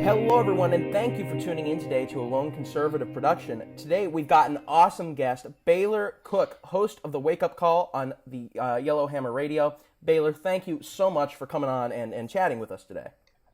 Hello, everyone, and thank you for tuning in today to a Lone Conservative production. Today, we've got an awesome guest, Baylor Cook, host of the Wake Up Call on the Yellowhammer Radio. Baylor, thank you so much for coming on and chatting with us today.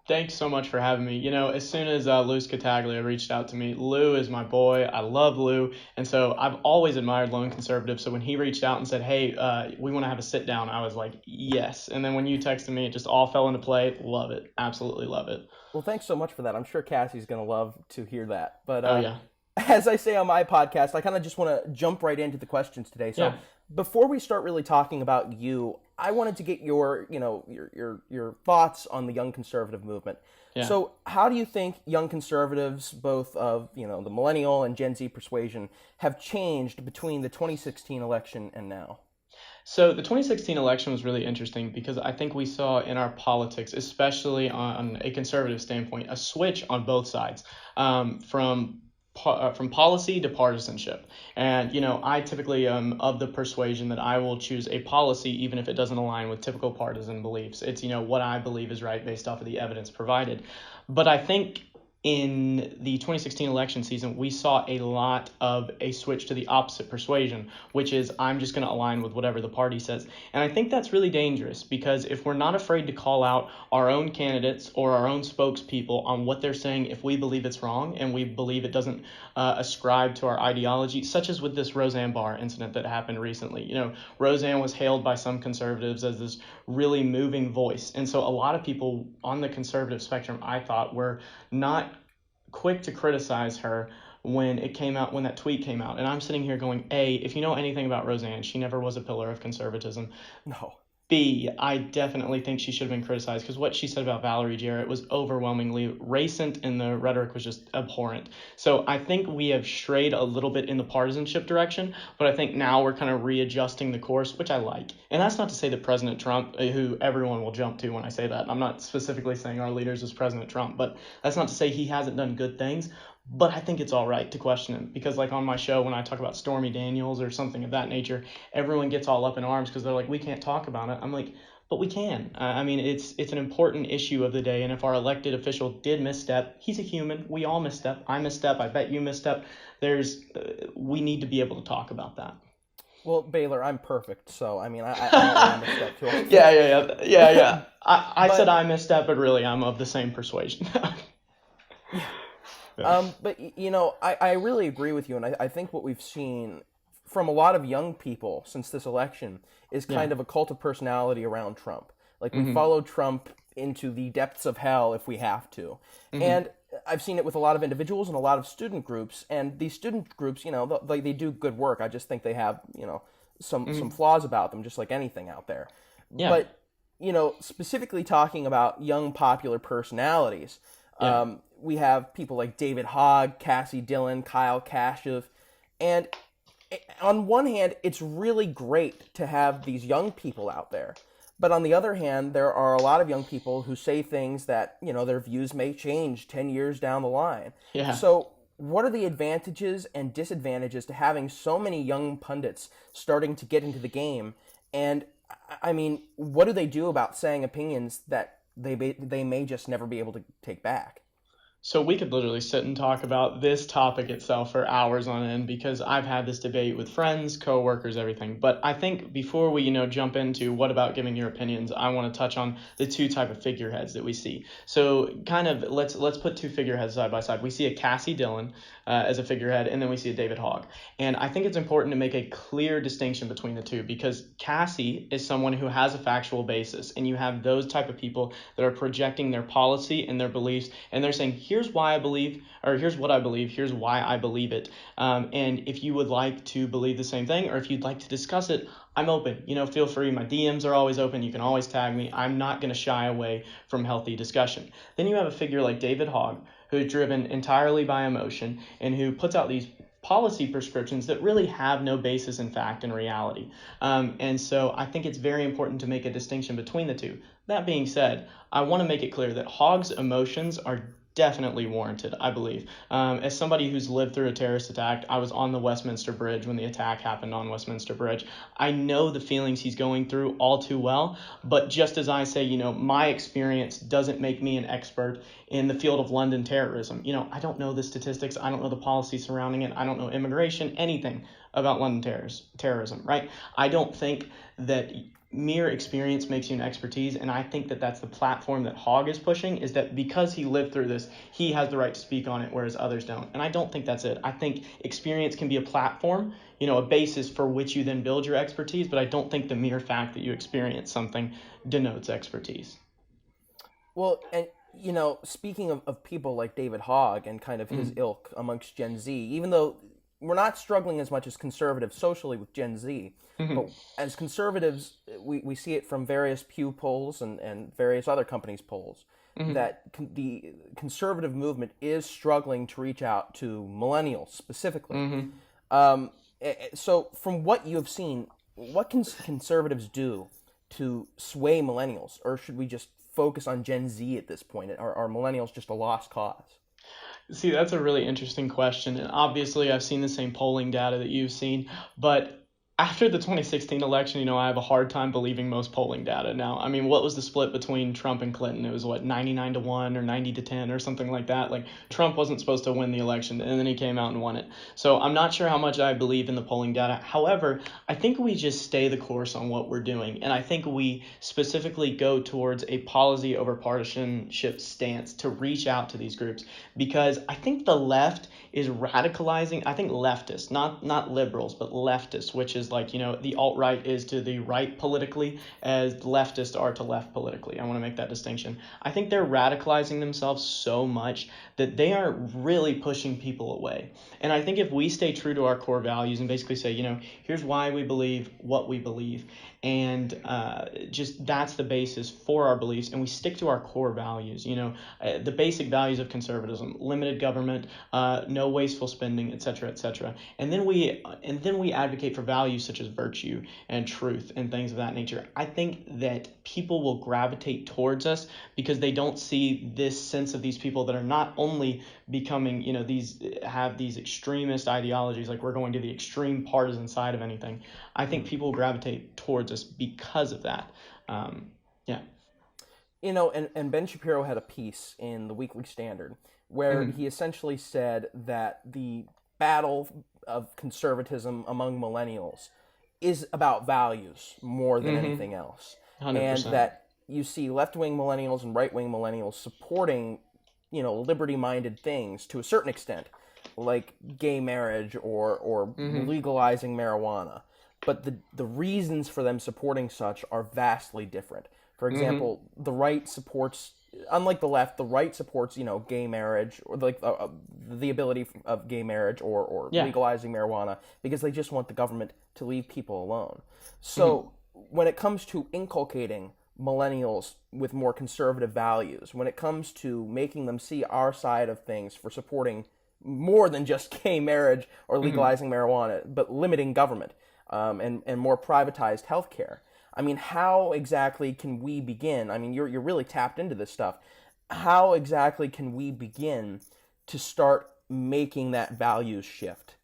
Thanks so much for having me. As soon as Lou Scattaglia reached out to me, Lou is my boy. I love Lou. And so I've always admired Lone Conservative. So when he reached out and said, hey, we want to have a sit down, I was like, yes. And then when you texted me, it just all fell into play. Love it. Absolutely love it. Well, thanks so much for that. I'm sure Cassie's going to love to hear that. But Oh, yeah. as I say on my podcast, I kind of just want to jump right into the questions today. So before we start really talking about you, I wanted to get your thoughts on the young conservative movement. Yeah. So how do you think young conservatives, both of the millennial and Gen Z persuasion, have changed between the 2016 election and now? So the 2016 election was really interesting because I think we saw in our politics, especially on a conservative standpoint, a switch on both sides from policy to partisanship. And, I typically am of the persuasion that I will choose a policy even if it doesn't align with typical partisan beliefs. It's, what I believe is right based off of the evidence provided. But I think in the 2016 election season, we saw a lot of a switch to the opposite persuasion, which is I'm just going to align with whatever the party says. And I think that's really dangerous because if we're not afraid to call out our own candidates or our own spokespeople on what they're saying, if we believe it's wrong and we believe it doesn't ascribe to our ideology, such as with this Roseanne Barr incident that happened recently. Roseanne was hailed by some conservatives as this really moving voice. And so a lot of people on the conservative spectrum, I thought, were not quick to criticize her when that tweet came out. And I'm sitting here going, A, if you know anything about Roseanne, she never was a pillar of conservatism. No. B, I definitely think she should have been criticized because what she said about Valerie Jarrett was overwhelmingly racist and the rhetoric was just abhorrent. So I think we have strayed a little bit in the partisanship direction, but I think now we're kind of readjusting the course, which I like. And that's not to say that President Trump, who everyone will jump to when I say that, I'm not specifically saying our leaders is President Trump, but that's not to say he hasn't done good things. But I think it's all right to question him because like on my show, when I talk about Stormy Daniels or something of that nature, everyone gets all up in arms because they're like, we can't talk about it. I'm like, but we can. It's an important issue of the day. And if our elected official did misstep, he's a human. We all misstep. I misstep. I bet you misstep. We need to be able to talk about that. Well, Baylor, I'm perfect, so I misstep too. Yeah. I said I misstep, but really I'm of the same persuasion. But, I really agree with you, and I think what we've seen from a lot of young people since this election is kind of a cult of personality around Trump. Like, we follow Trump into the depths of hell if we have to. Mm-hmm. And I've seen it with a lot of individuals and a lot of student groups, and these student groups, they do good work. I just think they have, some flaws about them, just like anything out there. Yeah. But, specifically talking about young popular personalities, we have people like David Hogg, Cassie Dillon, Kyle Kashuv, and on one hand, it's really great to have these young people out there. But on the other hand, there are a lot of young people who say things that, their views may change 10 years down the line. Yeah. So what are the advantages and disadvantages to having so many young pundits starting to get into the game? And, what do they do about saying opinions that they may just never be able to take back? So we could literally sit and talk about this topic itself for hours on end because I've had this debate with friends, coworkers, everything. But I think before we, jump into what about giving your opinions, I want to touch on the two type of figureheads that we see. So kind of let's put two figureheads side by side. We see a Cassie Dillon as a figurehead, and then we see a David Hogg. And I think it's important to make a clear distinction between the two because Cassie is someone who has a factual basis, and you have those type of people that are projecting their policy and their beliefs, and they're saying, here's why I believe, or here's what I believe, here's why I believe it. And if you would like to believe the same thing, or if you'd like to discuss it, I'm open. Feel free. My DMs are always open. You can always tag me. I'm not going to shy away from healthy discussion. Then you have a figure like David Hogg, who's driven entirely by emotion and who puts out these policy prescriptions that really have no basis in fact and reality. And so I think it's very important to make a distinction between the two. That being said, I want to make it clear that Hogg's emotions are definitely warranted, I believe. As somebody who's lived through a terrorist attack, I was on the Westminster Bridge when the attack happened on Westminster Bridge. I know the feelings he's going through all too well, but just as I say, my experience doesn't make me an expert in the field of London terrorism. I don't know the statistics, I don't know the policy surrounding it, I don't know immigration, anything about London terrorism, right? I don't think that mere experience makes you an expertise, and I think that that's the platform that Hogg is pushing, is that because he lived through this, he has the right to speak on it, whereas others don't. And I don't think that's it. I think experience can be a platform, a basis for which you then build your expertise, but I don't think the mere fact that you experience something denotes expertise. Well, and speaking of people like David Hogg and kind of his ilk amongst Gen Z, even though we're not struggling as much as conservatives socially with Gen Z, but as conservatives, we see it from various Pew polls and various other companies' polls, that the conservative movement is struggling to reach out to millennials specifically. So from what you have seen, what can conservatives do to sway millennials? Or should we just focus on Gen Z at this point? Are millennials just a lost cause? See, that's a really interesting question. And obviously, I've seen the same polling data that you've seen. But after the 2016 election, I have a hard time believing most polling data now. I mean, what was the split between Trump and Clinton? It was 99-1 or 90-10 or something like that. Like, Trump wasn't supposed to win the election, and then he came out and won it. So I'm not sure how much I believe in the polling data. However, I think we just stay the course on what we're doing. And I think we specifically go towards a policy over partisanship stance to reach out to these groups, because I think the left is radicalizing. I think leftists, not liberals, but leftists, which is like, the alt-right is to the right politically as leftists are to left politically. I want to make that distinction. I think they're radicalizing themselves so much that they are really pushing people away. And I think if we stay true to our core values and basically say, here's why we believe what we believe, and just that's the basis for our beliefs, and we stick to our core values, the basic values of conservatism: limited government, no wasteful spending, etc., etc. And then we advocate for values such as virtue and truth and things of that nature. I think that people will gravitate towards us because they don't see this sense of these people that are not only becoming, have these extremist ideologies, like we're going to the extreme partisan side of anything. I think people gravitate towards us because of that. Yeah. And Ben Shapiro had a piece in the Weekly Standard where he essentially said that the battle of conservatism among millennials is about values more than anything else. 100%. And that you see left-wing millennials and right-wing millennials supporting, liberty-minded things to a certain extent, like gay marriage or legalizing marijuana. But the reasons for them supporting such are vastly different. For example, the right supports, unlike the left, the right supports, gay marriage, or like the ability of gay marriage or legalizing marijuana, because they just want the government to leave people alone. So when it comes to inculcating millennials with more conservative values, when it comes to making them see our side of things for supporting more than just gay marriage or legalizing marijuana, but limiting government, and more privatized healthcare. I mean, how exactly can we begin? I mean, you're really tapped into this stuff. How exactly can we begin to start making that values shift?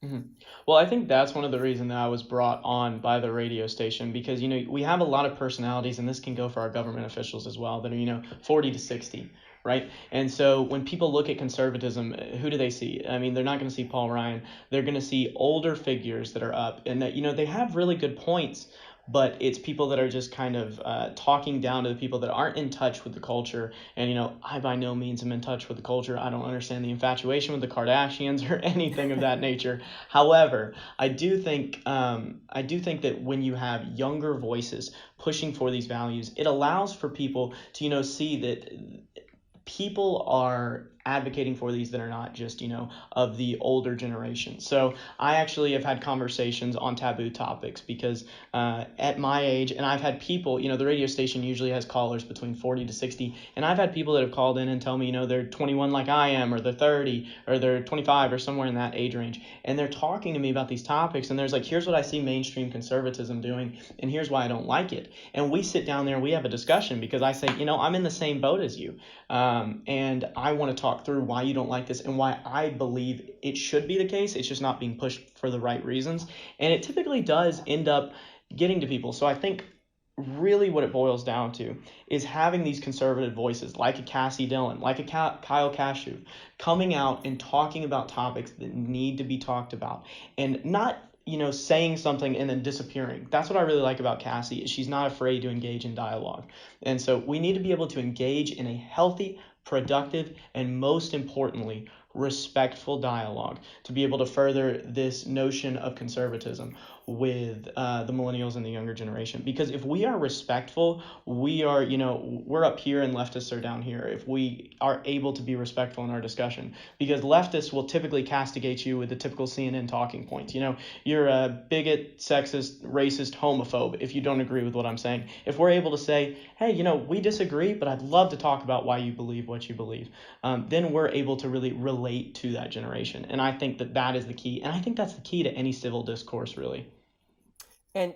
Well, I think that's one of the reasons that I was brought on by the radio station, because we have a lot of personalities, and this can go for our government officials as well, that are 40 to 60. Right. And so when people look at conservatism, who do they see? I mean, they're not going to see Paul Ryan. They're going to see older figures that are up, and that, they have really good points, but it's people that are just kind of talking down to the people that aren't in touch with the culture. And, I by no means am in touch with the culture. I don't understand the infatuation with the Kardashians or anything of that nature. However, I do think that when you have younger voices pushing for these values, it allows for people to, see that people are advocating for these that are not just, of the older generation. So I actually have had conversations on taboo topics because at my age, and I've had people, the radio station usually has callers between 40 to 60, and I've had people that have called in and tell me, they're 21 like I am, or they're 30, or they're 25, or somewhere in that age range, and they're talking to me about these topics, and there's like, here's what I see mainstream conservatism doing, and here's why I don't like it. And we sit down there and we have a discussion, because I say, I'm in the same boat as you, and I want to talk talk through why you don't like this and why I believe it should be the case. It's just not being pushed for the right reasons. And it typically does end up getting to people. So I think really what it boils down to is having these conservative voices like a Cassie Dillon, like a Kyle Kashuv, coming out and talking about topics that need to be talked about, and not saying something and then disappearing. That's what I really like about Cassie, is she's not afraid to engage in dialogue. And so we need to be able to engage in a healthy, productive, and most importantly, respectful dialogue to be able to further this notion of conservatism with the millennials and the younger generation. Because if we are respectful, we are, we're up here and leftists are down here. If we are able to be respectful in our discussion, because leftists will typically castigate you with the typical CNN talking points. You're a bigot, sexist, racist, homophobe if you don't agree with what I'm saying. If we're able to say, hey, we disagree, but I'd love to talk about why you believe what you believe, then we're able to really relate to that generation. And I think that is the key. And I think that's the key to any civil discourse, really. And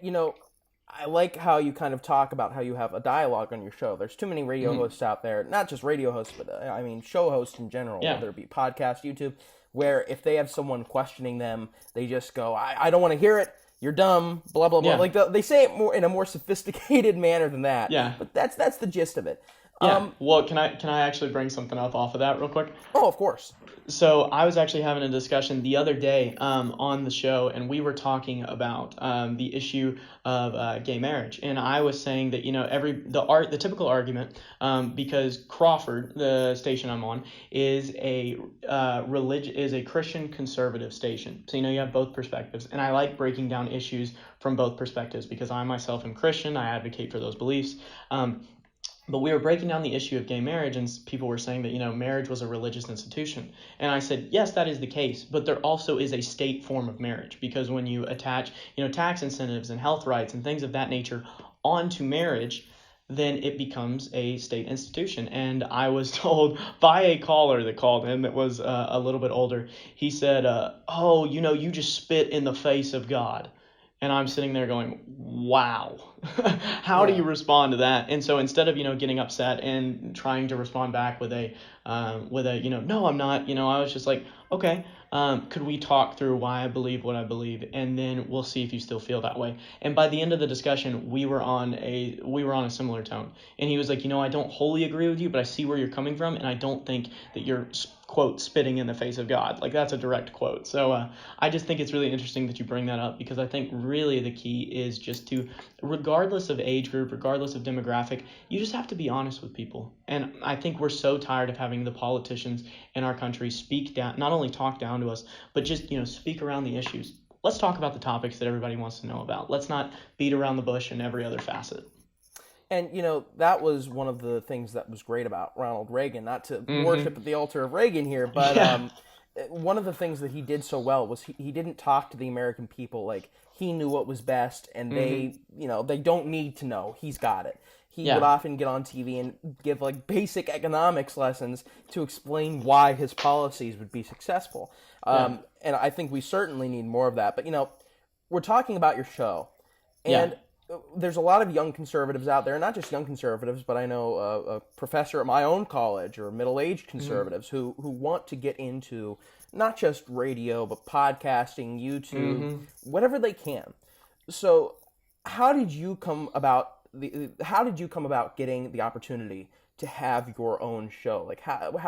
I like how you kind of talk about how you have a dialogue on your show. There's too many radio hosts out there, not just radio hosts, but I mean show hosts in general, whether it be podcast, YouTube, where if they have someone questioning them, they just go, I don't want to hear it. You're dumb, blah, blah, blah. Like they say it more in a more sophisticated manner than that. Yeah. But that's the gist of it. Yeah. Well, can I actually bring something up off of that real quick? Oh, of course. So I was actually having a discussion the other day on the show, and we were talking about the issue of gay marriage, and I was saying that the typical argument, because Crawford, the station I'm on, is a Christian conservative station. So you have both perspectives, and I like breaking down issues from both perspectives because I myself am Christian. I advocate for those beliefs. But we were breaking down the issue of gay marriage, and people were saying that, marriage was a religious institution. And I said, yes, that is the case, but there also is a state form of marriage, because when you attach, tax incentives and health rights and things of that nature onto marriage, then it becomes a state institution. And I was told by a caller that called in that was a little bit older, he said, you just spit in the face of God. And I'm sitting there going, wow, how do you respond to that? And so instead of, getting upset and trying to respond back with a, no, I'm not, I was just like, okay, could we talk through why I believe what I believe? And then we'll see if you still feel that way. And by the end of the discussion, we were on a similar tone. And he was like, I don't wholly agree with you, but I see where you're coming from. And I don't think that you're, quote, spitting in the face of God. Like, that's a direct quote. So I just think it's really interesting that you bring that up, because I think really the key is just to, regardless of age group, regardless of demographic, you just have to be honest with people. And I think we're so tired of having the politicians in our country speak down, not only talk down to us, but just, speak around the issues. Let's talk about the topics that everybody wants to know about. Let's not beat around the bush in every other facet. And, that was one of the things that was great about Ronald Reagan, not to worship at the altar of Reagan here, but one of the things that he did so well was he didn't talk to the American people like he knew what was best, and they don't need to know. He's got it. He would often get on TV and give like basic economics lessons to explain why his policies would be successful. And I think we certainly need more of that. But, we're talking about your show, and there's a lot of young conservatives out there, not just young conservatives, but I know a professor at my own college or middle-aged conservatives who want to get into not just radio, but podcasting, YouTube, whatever they can. So how did you come about getting the opportunity to have your own show? Like,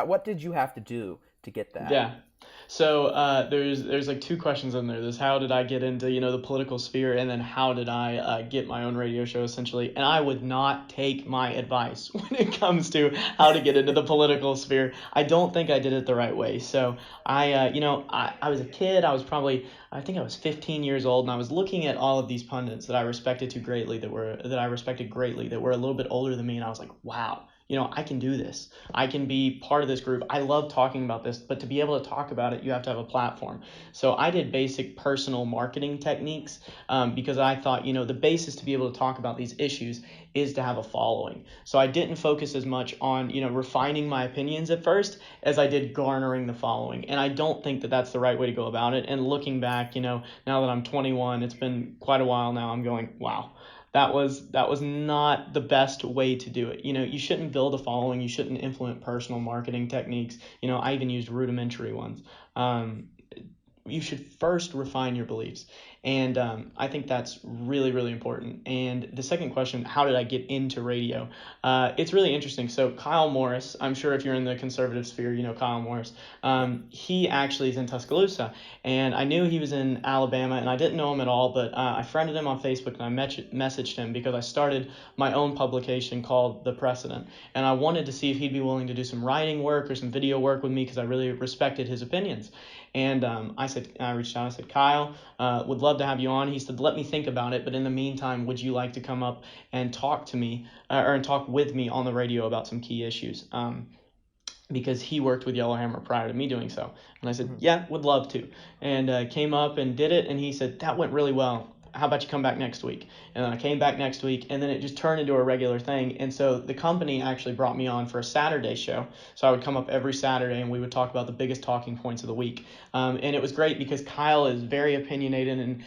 what did you have to do to get that? Yeah. So there's like two questions in there. There's how did I get into the political sphere, and then how did I get my own radio show, essentially. And I would not take my advice when it comes to how to get into the political sphere. I don't think I did it the right way. So I was a kid. I think I was 15 years old, and I was looking at all of these pundits that I respected greatly that were a little bit older than me, and I was like, wow. I can do this. I can be part of this group. I love talking about this, but to be able to talk about it, you have to have a platform. So I did basic personal marketing techniques because I thought, the basis to be able to talk about these issues is to have a following. So I didn't focus as much on, refining my opinions at first as I did garnering the following. And I don't think that that's the right way to go about it. And looking back, now that I'm 21, it's been quite a while now, I'm going, wow. That was not the best way to do it. You shouldn't build a following. You shouldn't implement personal marketing techniques. I even used rudimentary ones. You should first refine your beliefs. And I think that's really, really important. And the second question, how did I get into radio? It's really interesting. So Kyle Morris, I'm sure if you're in the conservative sphere, you know Kyle Morris. He actually is in Tuscaloosa. And I knew he was in Alabama, and I didn't know him at all, but I friended him on Facebook, and I messaged him because I started my own publication called The Precedent. And I wanted to see if he'd be willing to do some writing work or some video work with me because I really respected his opinions. And I reached out. I said, Kyle, would love to have you on. He said, let me think about it. But in the meantime, would you like to come up and talk to me and talk with me on the radio about some key issues? Because he worked with Yellowhammer prior to me doing so. And I said, yeah, would love to. And came up and did it. And he said, that went really well. How about you come back next week? And then I came back next week, and then it just turned into a regular thing. And so the company actually brought me on for a Saturday show. So I would come up every Saturday, and we would talk about the biggest talking points of the week. And it was great because Kyle is very opinionated and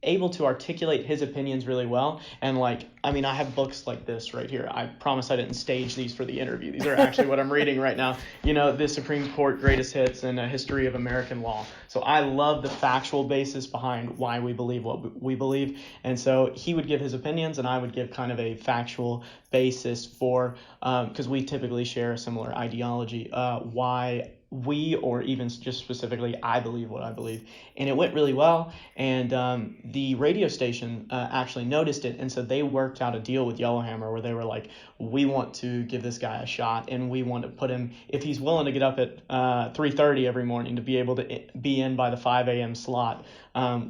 able to articulate his opinions really well. And I have books like this right here. I promise I didn't stage these for the interview. These are actually what I'm reading right now. The Supreme Court Greatest Hits and a History of American Law. So I love the factual basis behind why we believe what we believe. And so he would give his opinions, and I would give kind of a factual basis for, because we typically share a similar ideology, why we, or even just specifically, I believe what I believe. And it went really well. And the radio station actually noticed it. And so they worked out a deal with Yellowhammer where they were like, we want to give this guy a shot, and we want to put him, if he's willing to get up at 3:30 every morning to be able to be in by the 5 a.m. slot,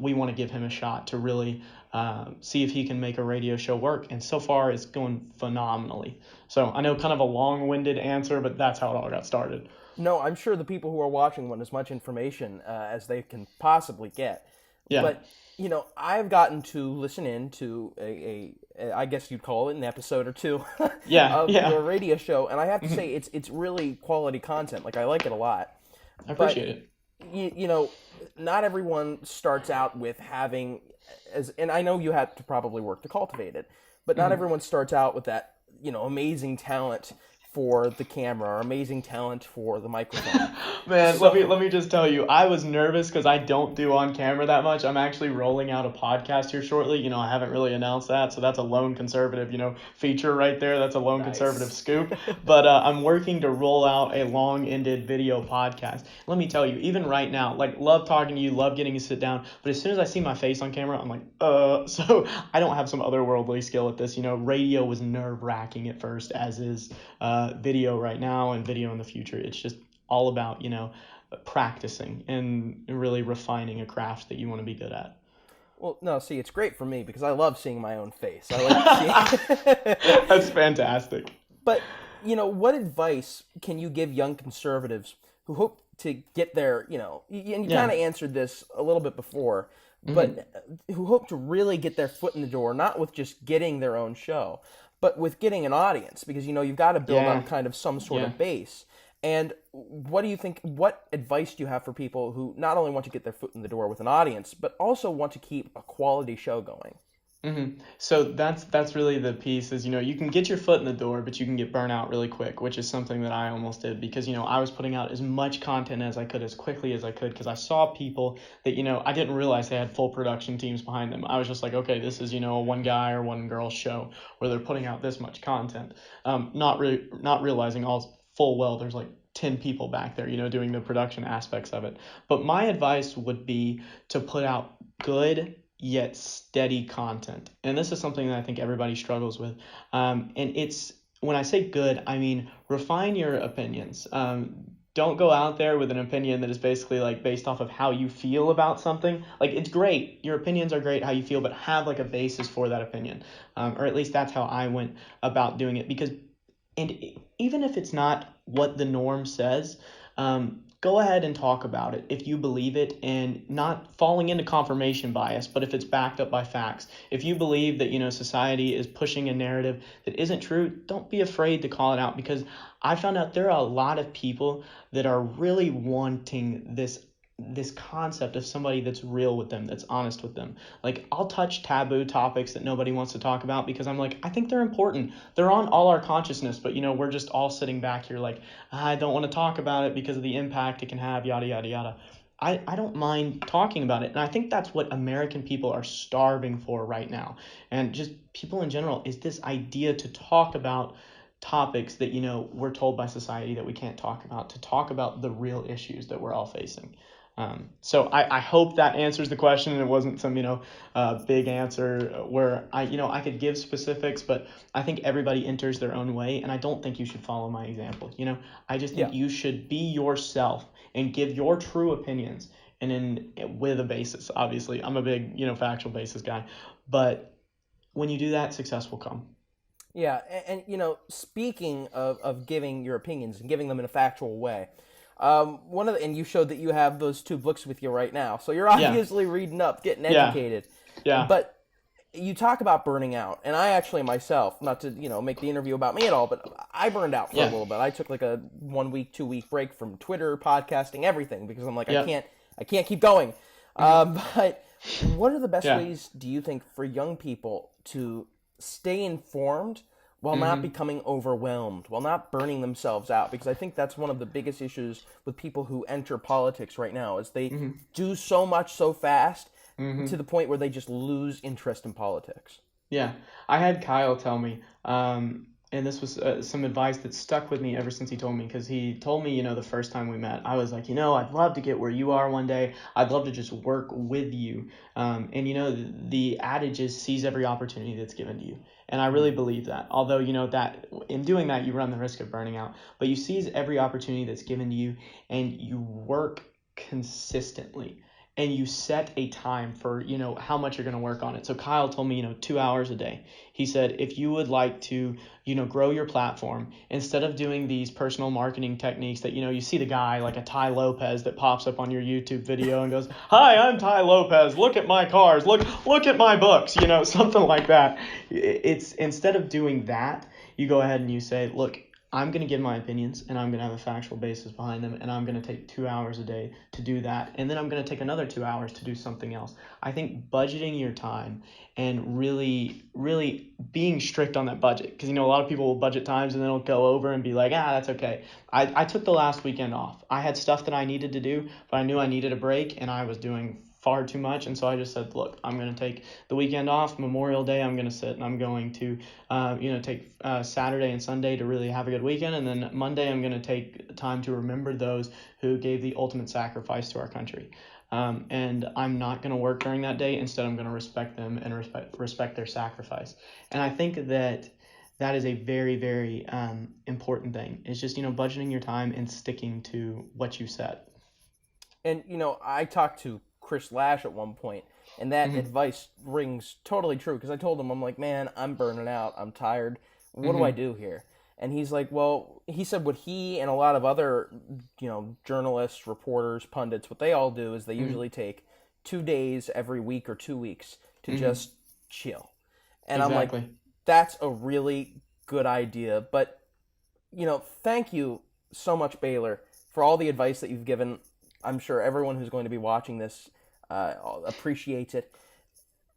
we want to give him a shot to really see if he can make a radio show work. And so far, it's going phenomenally. So I know kind of a long-winded answer, but that's how it all got started. No, I'm sure the people who are watching want as much information as they can possibly get. Yeah. But, I've gotten to listen in to I guess you'd call it an episode or two of your radio show, and I have to say it's really quality content. I like it a lot. I appreciate it. Not everyone starts out with having, and I know you had to probably work to cultivate it, but not everyone starts out with that, amazing talent for the camera or amazing talent for the microphone. Man, let me just tell you, I was nervous because I don't do on camera that much. I'm actually rolling out a podcast here shortly. I haven't really announced that, so that's a lone conservative, feature right there. That's a lone conservative scoop. But I'm working to roll out a long-ended video podcast. Let me tell you, even right now, love talking to you, love getting to sit down. But as soon as I see my face on camera, I'm like, So I don't have some otherworldly skill at this. Radio was nerve-wracking at first, as is video right now and video in the future. It's just all about practicing and really refining a craft that you want to be good at. Well, no, see, it's great for me because I love seeing my own face. I like seeing That's fantastic. But what advice can you give young conservatives who hope to get their and you kind of answered this a little bit before, but who hope to really get their foot in the door, not with just getting their own show, but with getting an audience, because you've got to build on kind of some sort of base. And what do you think? What advice do you have for people who not only want to get their foot in the door with an audience, but also want to keep a quality show going? So that's really the piece is, you can get your foot in the door, but you can get burnt out really quick, which is something that I almost did because, I was putting out as much content as I could, as quickly as I could, because I saw people that, I didn't realize they had full production teams behind them. I was just like, okay, this is, a one guy or one girl show where they're putting out this much content, not realizing all full well there's 10 people back there, doing the production aspects of it. But my advice would be to put out good yet steady content. And this is something that I think everybody struggles with. And it's, when I say good, I mean refine your opinions. Don't go out there with an opinion that is basically based off of how you feel about something. It's great. Your opinions are great, how you feel, but have a basis for that opinion. Or at least that's how I went about doing it. And even if it's not what the norm says, go ahead and talk about it if you believe it, and not falling into confirmation bias, but if it's backed up by facts. If you believe that, society is pushing a narrative that isn't true, don't be afraid to call it out, because I found out there are a lot of people that are really wanting this this concept of somebody that's real with them, that's honest with them. Like, I'll touch taboo topics that nobody wants to talk about because I'm like, I think they're important. They're on all our consciousness, but we're just all sitting back here like, I don't want to talk about it because of the impact it can have, yada, yada, yada. I don't mind talking about it. And I think that's what American people are starving for right now. And just people in general is this idea to talk about topics that, we're told by society that we can't talk about, to talk about the real issues that we're all facing. So I hope that answers the question, and it wasn't some, big answer where I could give specifics, but I think everybody enters their own way, and I don't think you should follow my example. I just think you should be yourself and give your true opinions, and with a basis. Obviously, I'm a big, factual basis guy, but when you do that, success will come. Yeah, and speaking of giving your opinions and giving them in a factual way, and you showed that you have those two books with you right now, so you're obviously reading up, getting educated. Yeah. But you talk about burning out, and I actually myself, not to make the interview about me at all, but I burned out for a little bit. I took like a 1 week, 2 week break from Twitter, podcasting, everything, because I'm like, I can't keep going. But what are the best ways, do you think, for young people to stay informed while not becoming overwhelmed, while not burning themselves out? Because I think that's one of the biggest issues with people who enter politics right now, is they do so much so fast to the point where they just lose interest in politics. Yeah, I had Kyle tell me, and this was some advice that stuck with me ever since he told me, because he told me, the first time we met, I was like, I'd love to get where you are one day. I'd love to just work with you. And the adage is seize every opportunity that's given to you. And I really believe that. Although, that in doing that, you run the risk of burning out. But you seize every opportunity that's given to you, and you work consistently. And you set a time for, how much you're going to work on it. So Kyle told me, 2 hours a day. He said, if you would like to, grow your platform, instead of doing these personal marketing techniques that, you see the guy like a Ty Lopez that pops up on your YouTube video and goes, hi, I'm Ty Lopez. Look at my cars. Look at my books, something like that. It's instead of doing that, you go ahead and you say, look, I'm going to give my opinions, and I'm going to have a factual basis behind them, and I'm going to take 2 hours a day to do that, and then I'm going to take another 2 hours to do something else. I think budgeting your time and really, really being strict on that budget, because, a lot of people will budget times and then it'll go over and be like, that's okay. I took the last weekend off. I had stuff that I needed to do, but I knew I needed a break, and I was doing far too much, and so I just said, look, I'm going to take the weekend off. Memorial Day, I'm going to sit, and I'm going to take Saturday and Sunday to really have a good weekend, and then Monday I'm going to take time to remember those who gave the ultimate sacrifice to our country. And I'm not going to work during that day. Instead, I'm going to respect them and respect their sacrifice. And I think that is a very, very important thing. It's just, budgeting your time and sticking to what you set. And, I talked to Chris Lash at one point, and that advice rings totally true, because I told him, I'm like, man, I'm burning out. I'm tired. What do I do here? And he's like, well, he said what he and a lot of other, journalists, reporters, pundits, what they all do is they usually take 2 days every week or 2 weeks to just chill. And Exactly. I'm like, that's a really good idea. But, thank you so much, Baylor, for all the advice that you've given. I'm sure everyone who's going to be watching this appreciates it.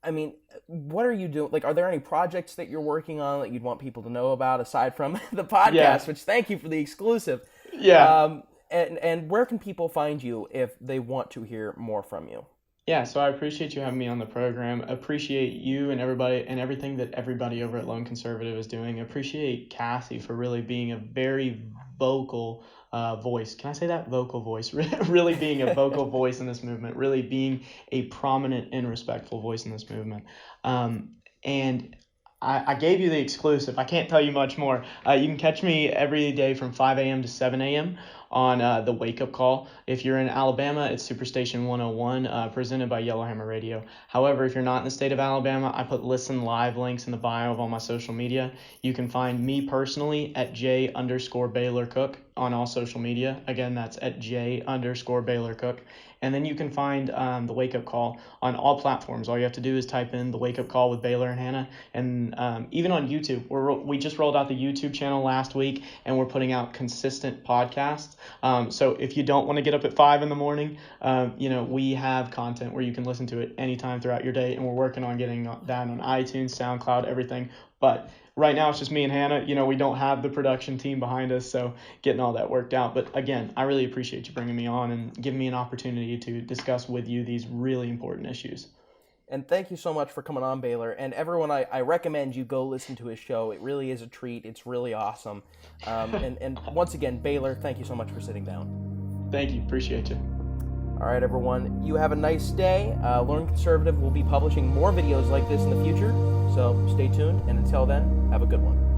I mean, what are you doing? Like, are there any projects that you're working on that you'd want people to know about aside from the podcast, which thank you for the exclusive. Yeah. And where can people find you if they want to hear more from you? Yeah, so I appreciate you having me on the program. Appreciate you and everybody and everything that everybody over at Lone Conservative is doing. Appreciate Cassie for really being a very vocal voice. Can I say that? Vocal voice. Really being a vocal voice in this movement. Really being a prominent and respectful voice in this movement. And I gave you the exclusive. I can't tell you much more. You can catch me every day from 5 a.m. to 7 a.m. on the Wake Up Call. If you're in Alabama, it's Superstation 101, presented by Yellowhammer Radio. However, if you're not in the state of Alabama, I put listen live links in the bio of all my social media. You can find me personally at J_Baylor Cook on all social media. Again, that's at J_Baylor Cook. And then you can find the Wake Up Call on all platforms. All you have to do is type in the Wake Up Call with Baylor and Hannah. And even on YouTube, we just rolled out the YouTube channel last week, and we're putting out consistent podcasts. So if you don't want to get up at 5 in the morning, we have content where you can listen to it anytime throughout your day, and we're working on getting that on iTunes, SoundCloud, everything. But right now it's just me and Hannah. We don't have the production team behind us, so getting all that worked out. But again, I really appreciate you bringing me on and giving me an opportunity to discuss with you these really important issues. And thank you so much for coming on, Baylor. And everyone, I recommend you go listen to his show. It really is a treat. It's really awesome. And once again, Baylor, thank you so much for sitting down. Thank you. Appreciate you. All right, everyone. You have a nice day. Learn Conservative will be publishing more videos like this in the future. So stay tuned. And until then, have a good one.